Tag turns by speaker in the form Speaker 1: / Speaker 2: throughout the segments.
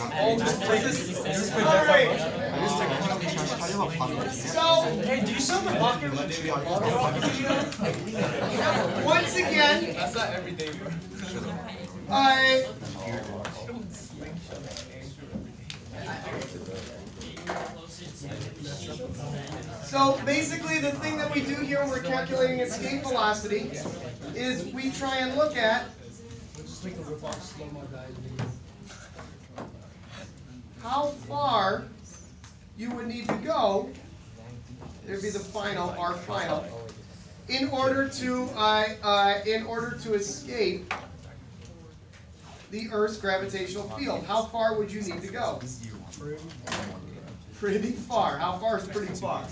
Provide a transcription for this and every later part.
Speaker 1: Alright. So,
Speaker 2: Hey, do you sell the bucket?
Speaker 1: once again,
Speaker 3: That's not every day, bro.
Speaker 1: So basically the thing that we do here when we're calculating escape velocity is we try and look at how far you would need to go, there'd be the final, our final, in order to escape the Earth's gravitational field. How far would you need to go? Pretty far. How far is pretty far?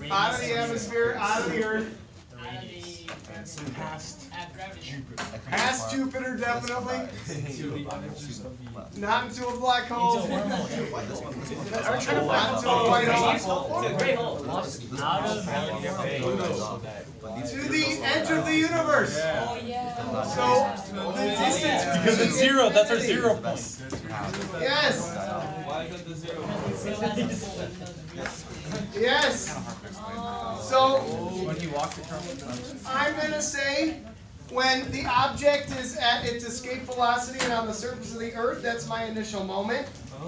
Speaker 1: Out of the atmosphere, out of the Earth. Past Jupiter, definitely. Not into a black hole. Not into a white hole. To the edge of the universe. So the distance.
Speaker 2: Because it's zero. That's our 0 point.
Speaker 1: Yes.
Speaker 3: Why is that the 0?
Speaker 1: Yes. So
Speaker 3: When you walk the terminal.
Speaker 1: I'm going to say when the object is at its escape velocity and on the surface of the Earth, that's my initial moment.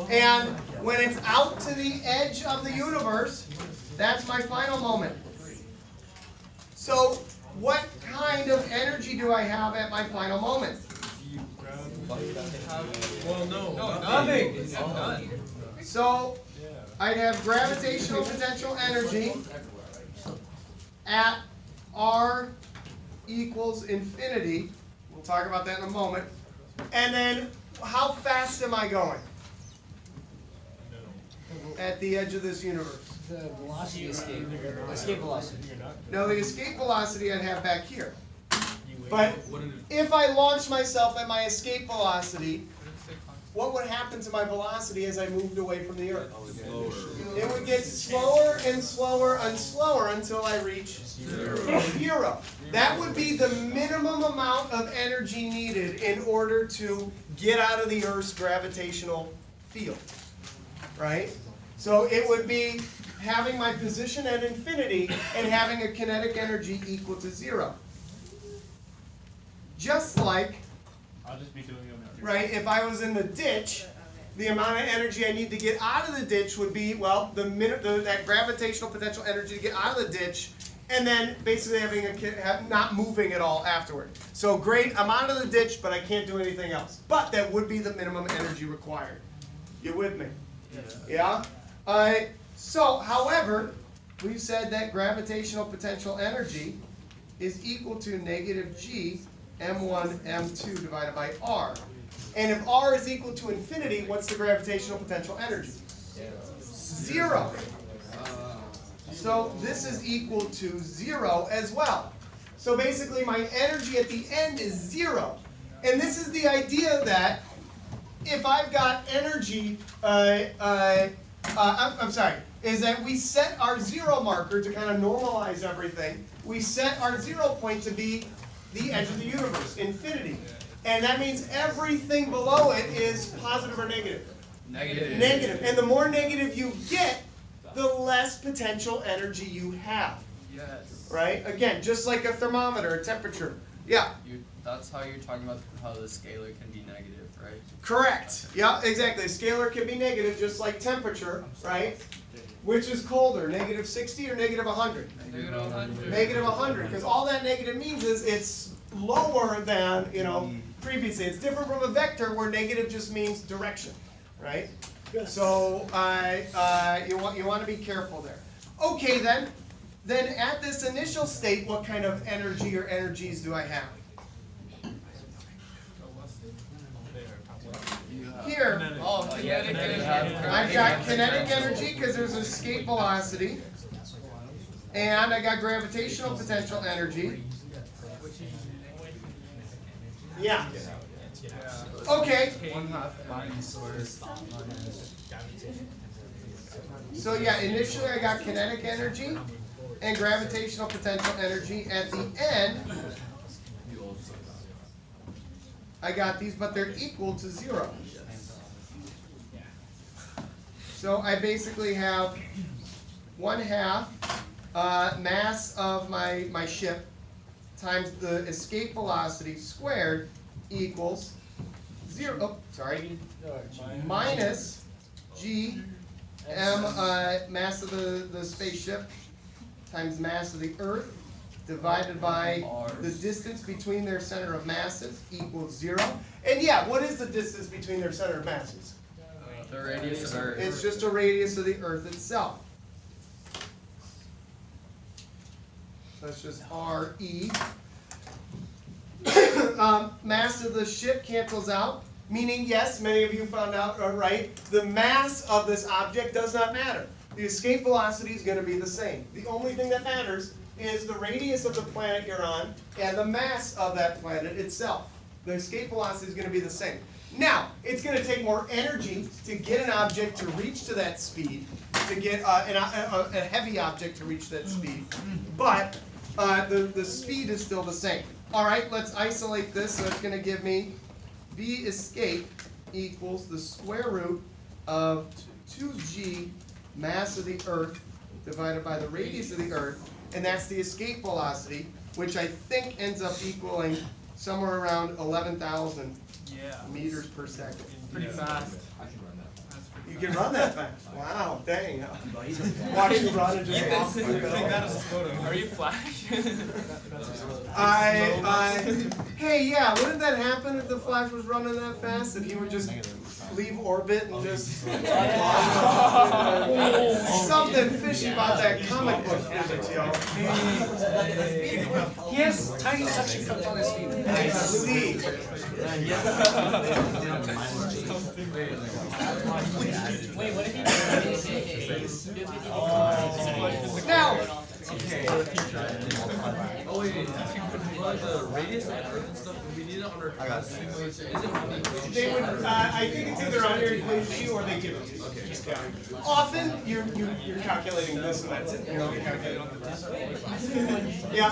Speaker 1: And when it's out to the edge of the universe, that's my final moment. So what kind of energy do I have at my final moment?
Speaker 3: Well, no, nothing. None.
Speaker 1: So I'd have gravitational potential energy at R equals infinity. We'll talk about that in a moment. And then how fast am I going at the edge of this universe?
Speaker 4: The velocity escape. Escape velocity.
Speaker 1: No, the escape velocity I'd have back here. But if I launch myself at my escape velocity, what would happen to my velocity as I moved away from the Earth? It would get slower and slower and slower until I reach zero. That would be the minimum amount of energy needed in order to get out of the Earth's gravitational field. Right? So it would be having my position at infinity and having a kinetic energy equal to 0. Just like,
Speaker 2: I'll just be doing it.
Speaker 1: right, if I was in the ditch, the amount of energy I need to get out of the ditch would be, well, that gravitational potential energy to get out of the ditch, and then basically not moving at all afterward. So great, I'm out of the ditch, but I can't do anything else. But that would be the minimum energy required. You with me? Yeah? So, however, we've said that gravitational potential energy is equal to negative G m1, m2 divided by r. And if r is equal to infinity, what's the gravitational potential energy? 0. So this is equal to 0 as well. So basically my energy at the end is 0. And this is the idea that if I've got energy, is that we set our 0 marker to kind of normalize everything. We set our 0 point to be the edge of the universe, infinity. And that means everything below it is positive or negative?
Speaker 3: Negative.
Speaker 1: Negative. And the more negative you get, the less potential energy you have.
Speaker 3: Yes.
Speaker 1: Right? Again, just like a thermometer, a temperature. Yeah.
Speaker 3: That's how you're talking about how the scalar can be negative, right?
Speaker 1: Correct. Yeah, exactly. Scalar can be negative just like temperature, right? Which is colder, negative 60 or negative 100?
Speaker 3: Negative 100.
Speaker 1: Negative 100, because all that negative means is it's lower than, previously. It's different from a vector where negative just means direction, right? So you want to be careful there. Okay, then at this initial state, what kind of energy or energies do I have? Here,
Speaker 3: Kinetic energy.
Speaker 1: I've got kinetic energy because there's escape velocity, and I got gravitational potential energy. Yeah. Okay. So yeah, initially I got kinetic energy and gravitational potential energy. At the end, I got these, but they're equal to 0. So I basically have 1/2 mass of my ship times the escape velocity squared equals 0. Oh, sorry. Minus g m mass of the spaceship times mass of the Earth divided by the distance between their center of masses equals 0. And yeah, what is the distance between their center of masses?
Speaker 3: The radius of Earth.
Speaker 1: It's just a radius of the Earth itself. That's just RE. Mass of the ship cancels out, meaning, yes, many of you found out, right, the mass of this object does not matter. The escape velocity is going to be the same. The only thing that matters is the radius of the planet you're on and the mass of that planet itself. The escape velocity is going to be the same. Now, it's going to take more energy to get an object to reach to that speed, to get a heavy object to reach that speed, but the speed is still the same. All right, let's isolate this. So it's going to give me V escape equals the square root of 2g mass of the Earth divided by the radius of the Earth, and that's the escape velocity, which I think ends up equaling somewhere around 11,000 meters per second.
Speaker 2: Pretty fast.
Speaker 1: You can run that fast. Wow, dang. Watch you run and just walk through it.
Speaker 2: Are you Flash?
Speaker 1: Hey, yeah, wouldn't that happen if the Flash was running that fast? If he would just leave orbit and just... Something fishy about that comic book physics, yo.
Speaker 4: He has tiny suction cups on his feet.
Speaker 1: I see.
Speaker 4: Wait, what if he
Speaker 1: Now,
Speaker 3: Oh wait, the radius of the Earth and stuff, we need it on our
Speaker 1: they would, I think it's either on your equation sheet or they give it to you. Yeah. Often, you're calculating this and that's it. You're only calculating this. Yeah.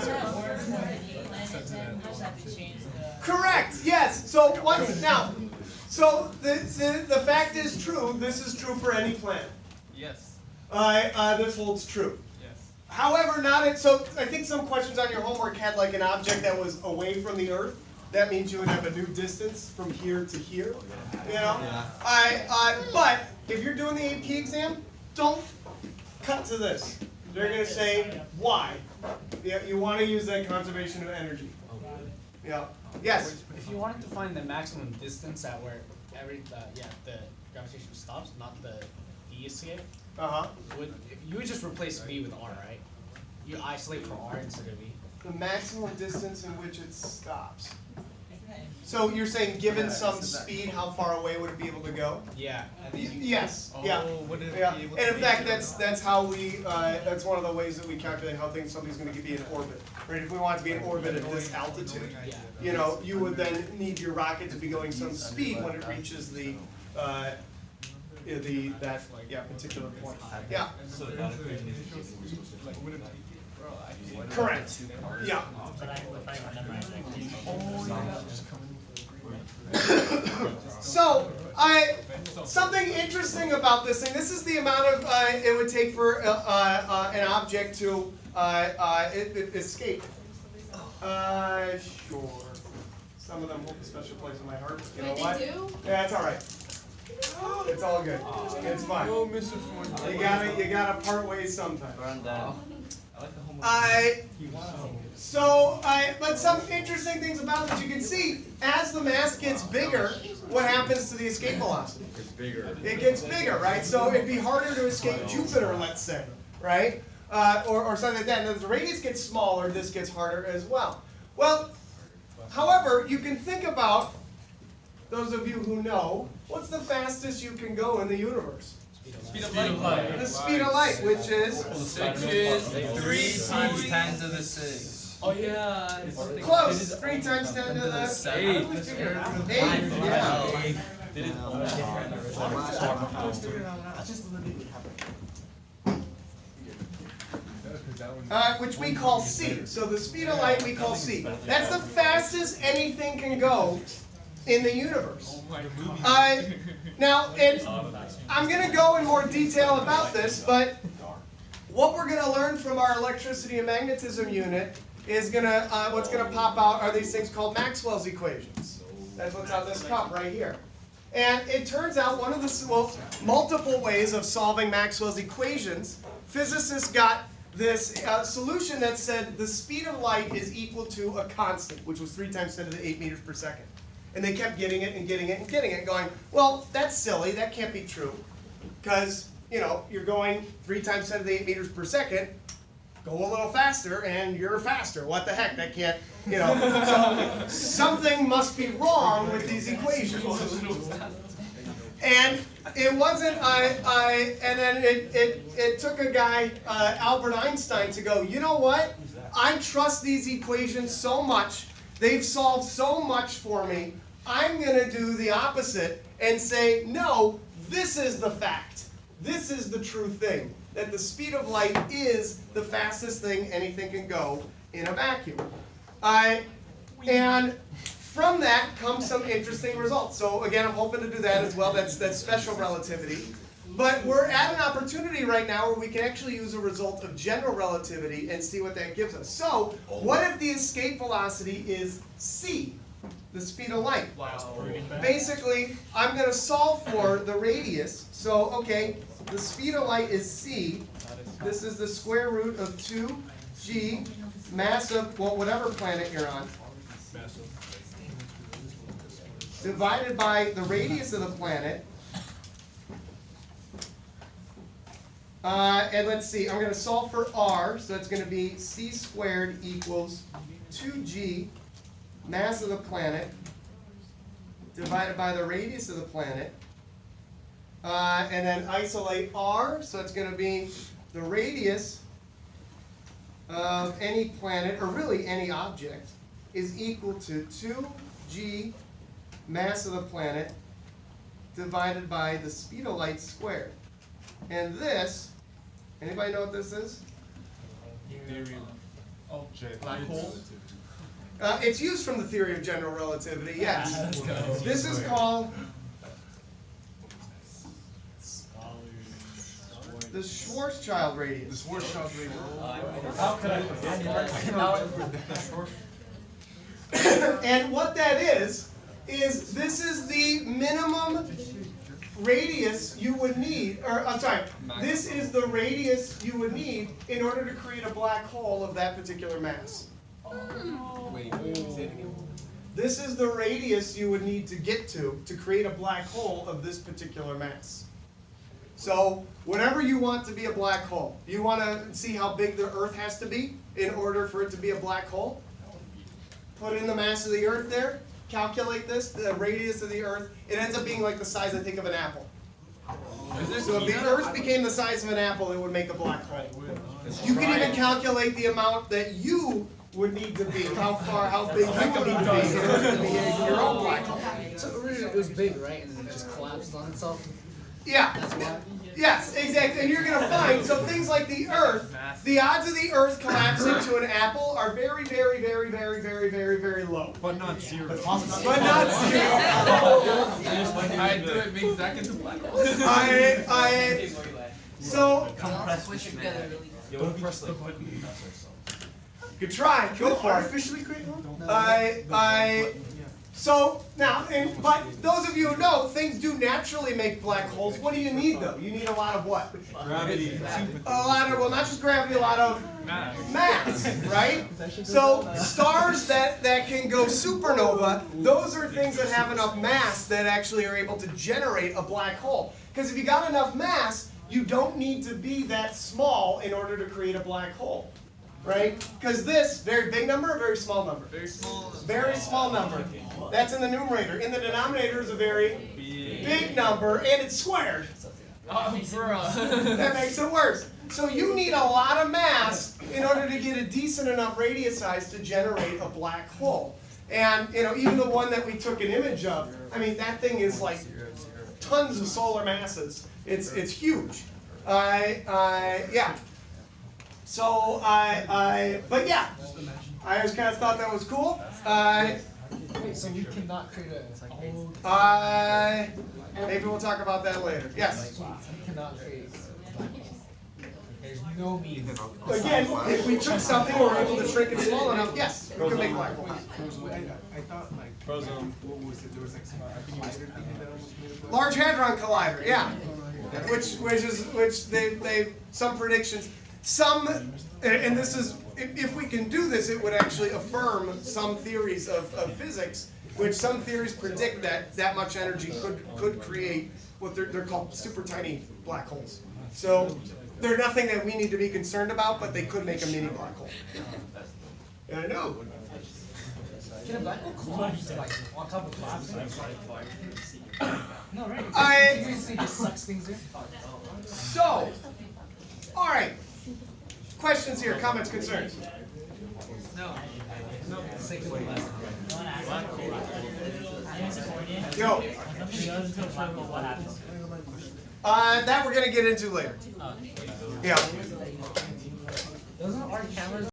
Speaker 1: Correct, yes. So once, now, so the fact is true, this is true for any planet.
Speaker 2: Yes.
Speaker 1: This holds true.
Speaker 2: Yes.
Speaker 1: However, so I think some questions on your homework had like an object that was away from the Earth. That means you would have a new distance from here to here. You know? But if you're doing the AP exam, don't cut to this. They're going to say why. Yeah, you want to use that conservation of energy. Yeah. Yes.
Speaker 4: If you wanted to find the maximum distance at where the gravitation stops, not the D escape, you would just replace V with R, right? You isolate for R instead of V.
Speaker 1: The maximum distance in which it stops. So you're saying, given some speed, how far away would it be able to go?
Speaker 4: Yeah.
Speaker 1: Yes. Yeah. Yeah. And in fact, that's how we. That's one of the ways that we calculate how somebody's going to be in orbit. Right. If we want to be in orbit at this altitude, you know, you would then need your rocket to be going some speed when it reaches that particular point. Yeah. Correct. Yeah. So, something interesting about this thing. This is the amount of it would take for an object to escape. Sure. Some of them hold a special place in my heart. You know what? Yeah, it's all right. It's all good. It's fine. You gotta part ways sometime. But some interesting things about it, as you can see, as the mass gets bigger, what happens to the escape velocity? It gets bigger, right? So it'd be harder to escape Jupiter, let's say, right? Or something like that. And as the radius gets smaller, this gets harder as well. Well, however, you can think about, those of you who know, what's the fastest you can go in the universe?
Speaker 2: Speed of light.
Speaker 1: The speed of light, which is?
Speaker 3: 3 times 10 to the 6.
Speaker 2: Oh yeah.
Speaker 1: Close. 3 times 10 to the 8. 8. Yeah. Which we call c. So the speed of light we call c. That's the fastest anything can go in the universe.
Speaker 2: Oh my God.
Speaker 1: Now, and I'm going to go in more detail about this, but what we're going to learn from our electricity and magnetism unit is what's going to pop out are these things called Maxwell's equations. That's what's on this cup right here. And it turns out one of the multiple ways of solving Maxwell's equations, physicists got this solution that said the speed of light is equal to a constant, which was 3 times 10 to the 8 meters per second. And they kept getting it and getting it and getting it, going, well, that's silly, that can't be true. Because, you're going 3 times 10 to the 8 meters per second, go a little faster and you're faster. What the heck, that can't, So something must be wrong with these equations. And it wasn't, and then it took a guy, Albert Einstein, to go, you know what? I trust these equations so much. They've solved so much for me. I'm going to do the opposite and say, no, this is the fact. This is the true thing. That the speed of light is the fastest thing anything can go in a vacuum. And from that comes some interesting results. So again, I'm hoping to do that as well. That's special relativity. But we're at an opportunity right now where we can actually use a result of general relativity and see what that gives us. So what if the escape velocity is c, the speed of light? Basically, I'm going to solve for the radius. So, okay, the speed of light is c. This is the square root of 2g, mass of, well, whatever planet you're on, divided by the radius of the planet. And let's see, I'm going to solve for r, so it's going to be c squared equals 2g, mass of the planet, divided by the radius of the planet. And then isolate r, so it's going to be the radius of any planet, or really any object, is equal to 2g, mass of the planet, divided by the speed of light squared. And this, anybody know what this is?
Speaker 2: Black hole.
Speaker 1: It's used from the theory of general relativity, yes. This is called the Schwarzchild radius.
Speaker 5: The Schwarzchild radius.
Speaker 4: How could I forget?
Speaker 1: And what that is this is the minimum radius you would need, or I'm sorry, this is the radius you would need in order to create a black hole of that particular mass.
Speaker 3: Wait, say it again.
Speaker 1: This is the radius you would need to get to create a black hole of this particular mass. So whatever you want to be a black hole, you want to see how big the Earth has to be in order for it to be a black hole? Put in the mass of the Earth there, calculate this, the radius of the Earth, it ends up being like the size, I think, of an apple. So if the Earth became the size of an apple, it would make a black hole. You can even calculate the amount that you would need to be, how big you would need to be in order to be your own black hole.
Speaker 4: So originally it was big, right? And then it just collapsed on itself?
Speaker 1: Yeah.
Speaker 4: That's why?
Speaker 1: Yes, exactly. And you're going to find, so things like the Earth, the odds of the Earth collapsing to an apple are very, very, very, very, very, very, very low.
Speaker 5: But not zero.
Speaker 1: But not zero.
Speaker 2: I do it means that gets a black hole.
Speaker 1: So,
Speaker 6: Squish together really.
Speaker 5: Don't press the button.
Speaker 1: you could try, go for it.
Speaker 5: Artificially create one?
Speaker 1: So now, but those of you who know, things do naturally make black holes. What do you need though? You need a lot of what?
Speaker 5: Gravity.
Speaker 1: A lot of, well, not just gravity, a lot of mass, right? So stars that can go supernova, those are things that have enough mass that actually are able to generate a black hole. Because if you got enough mass, you don't need to be that small in order to create a black hole. Right? Because this, very big number, or very small number?
Speaker 2: Very small.
Speaker 1: Very small number. That's in the numerator. In the denominator is a very big number, and it's squared. That makes it worse. So you need a lot of mass in order to get a decent enough radius size to generate a black hole. And even the one that we took an image of, I mean, that thing is like tons of solar masses. It's huge. Yeah. So but yeah, I just kind of thought that was cool.
Speaker 4: Wait, so we cannot create a whole.
Speaker 1: Maybe we'll talk about that later. Yes.
Speaker 4: We cannot create a black hole. There's no means.
Speaker 1: Again, if we took something and were able to shrink it small enough, yes, we can make black holes.
Speaker 5: I thought like what was it? There was like some collider thing that almost made it.
Speaker 1: Large Hadron Collider, yeah. Which they some predictions, and this is if we can do this, it would actually affirm some theories of physics, which some theories predict that much energy could create what they're called super tiny black holes. So they're nothing that we need to be concerned about, but they could make a mini black hole. I know.
Speaker 4: Can a black hole collapse like on top of collapsing? No, right? It just sucks things in.
Speaker 1: So, all right. Questions here, comments, concerns?
Speaker 6: No.
Speaker 4: Sake of the lesson.
Speaker 1: Yo. That we're gonna get into later. Yeah.